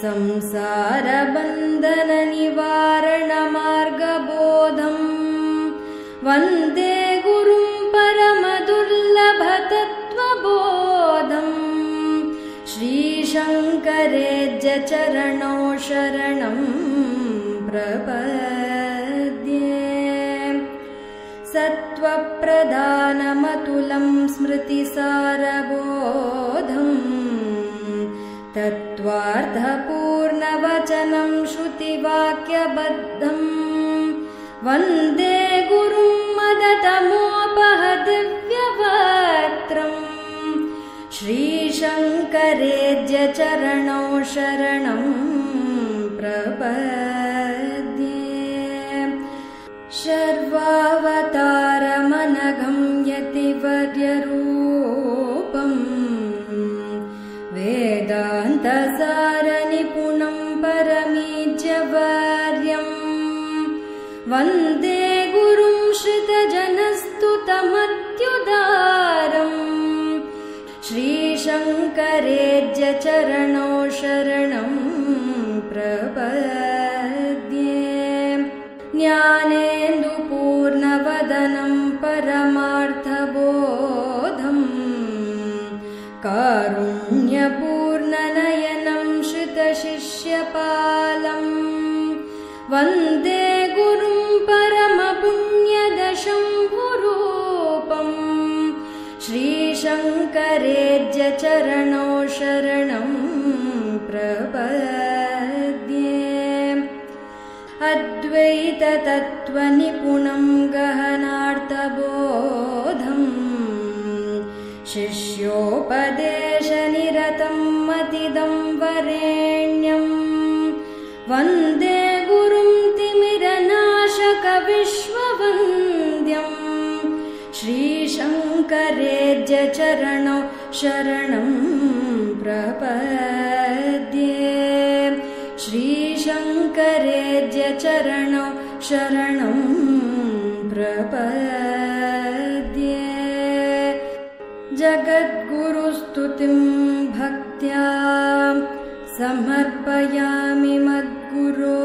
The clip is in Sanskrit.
संसारबन्धननिवारणमार्गबोधम् वन्दे गुरुं परमदुर्लभतत्त्वबोधम् श्रीशङ्करेज्य चरणौ शरणं प्रपद्ये सत्त्वप्रधानमतुलं स्मृतिसारबोधम् तत्त्वार्थपूर्णवचनं श्रुतिवाक्यबद्धम् वन्दे गुरुं मदतमोपहदिव्यवक्त्रम् श्रीशङ्करेज्य चरणौ शरणं प्रपद्ये शर्वावतारमनघं यतिवर्यरूपम् वेदान्तसारनिपुणं परमीज्यवर्यम् वन्दे गुरुं श्रितजनस्तुतमत्युदारम् श्रीशङ्करेज्य चरणौ शरणं प्रपद्ये ज्ञानेन्दुपूर्णवदनं परमार्थबोधम् कारुण्यपूर्णनयनं श्रितशिष्यपालम् वन्दे गुरुं परमपुण्यदशम्भुरूपम् श्रीशङ्करेज्य चरणौ शरणं प्रपद्ये अद्वैततत्त्वनिपुणं गहनार्थबोधम् शिष्योपदेशनिरतं मतिदं वरेण्यम् वन्दे गुरुं तिमिरनाशकविश्ववन्द्यम् श्रीशङ्करेज्य चरणौ शरणं प्रपद्ये श्रीशङ्करेज्य चरणौ शरणं प्रपद्ये जगद्गुरुस्तुतिं भक्त्या समर्पयामि मद्गुरो